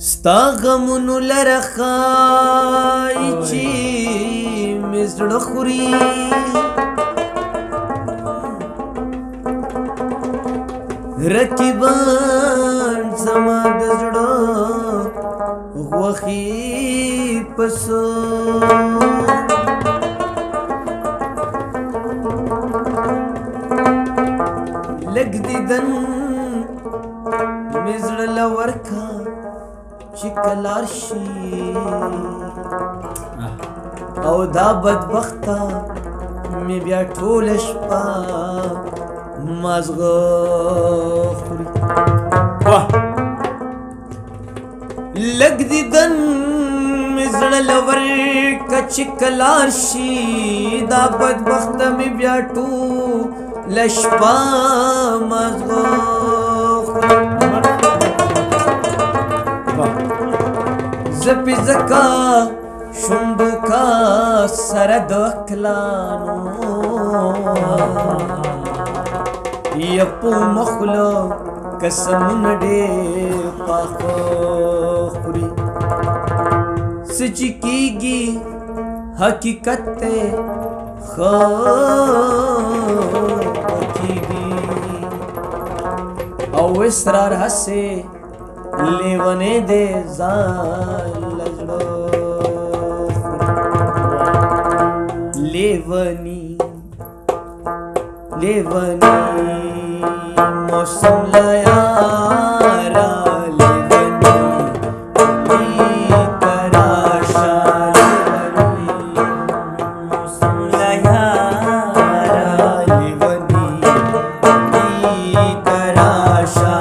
ستا غمونو لره خای چې مې زړه خوري رقیبان زما د زړه غوښې پسو لږ دیدن مې زړه له ورکه چې کلار شي او دا بدبخته مې بیا ټوله شپه مازغه خوري لږ دیدن مې زړه له ورکه چې کلار شي دا بدبخته مې بیا ټوله شپه مازغه خوري زپی زکا شندو کا سرد اکلانو یپو مخلو قسمون ډېر پاخو خوري سچی کیږي حقیقت ته خو کیږي او اسرار هسه لیونے دے زال لجڑو لیونی موسم لیارا لیونی تراشا لیونی موسم لیارا لیونی تراشا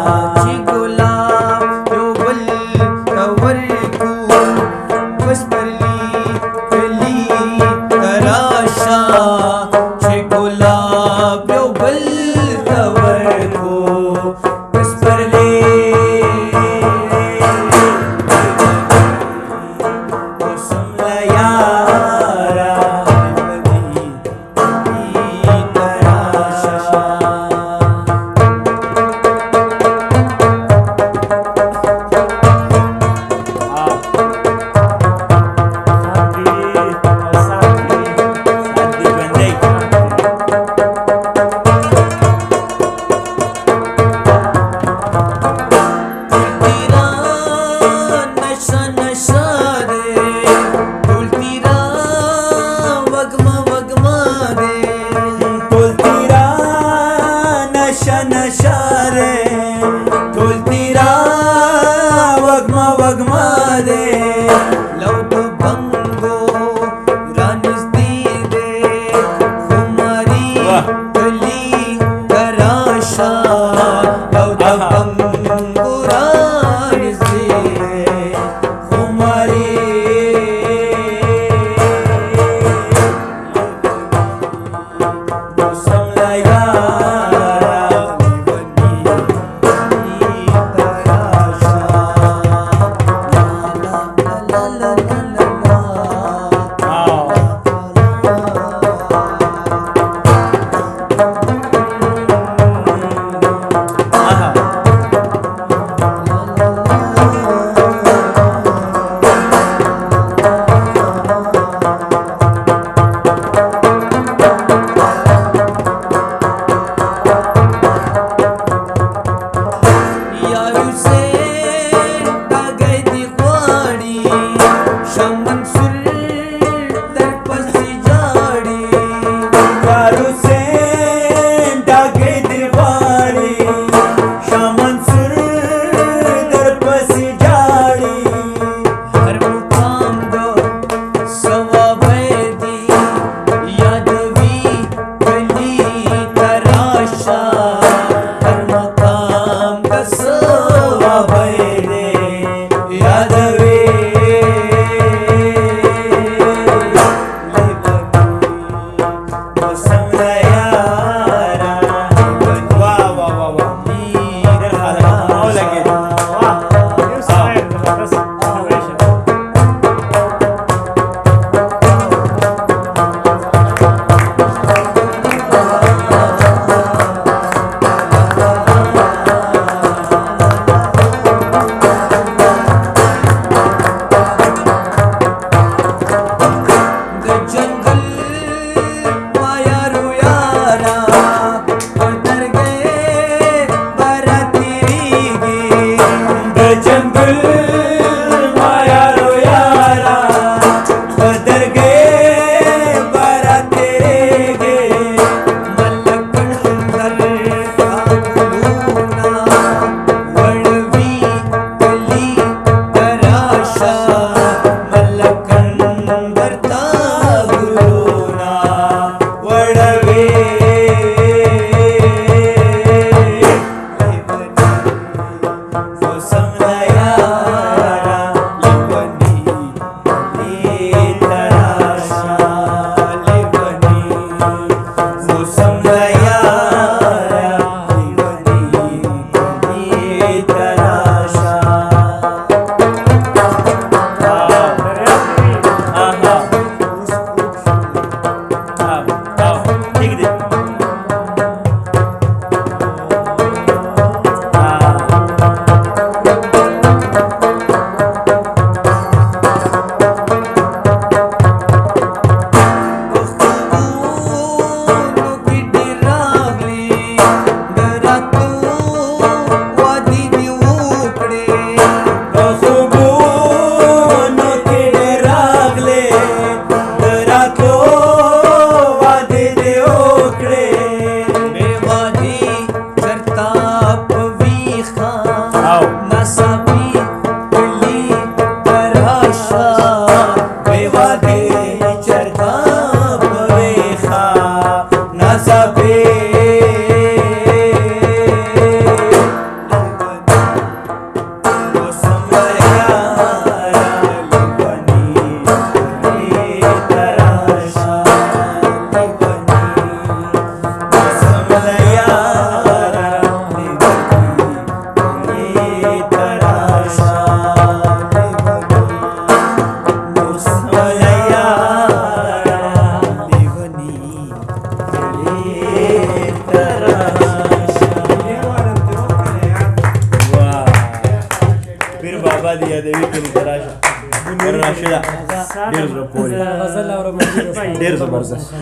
ډېر زبردست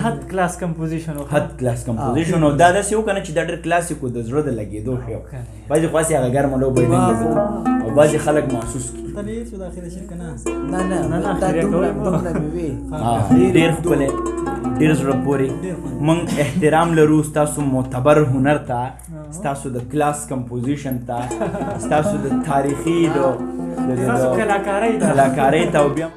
حد کلاس کمپوزیشن او دا داسې وکنه چې دا ډېر کلاسیک و د زړه د لګېدو شی بعضې خو هسې هغه ګرمه لوبه یې او بعضې خلک محسوس کړي ډېر ښکلی ډېر زړه پورې موږ احترام لرو ستاسو معتبر هنر ته ستاسو د کلاس کمپوزیشن ته ستاسو د تاریخي د کلاکارۍ ته او بیا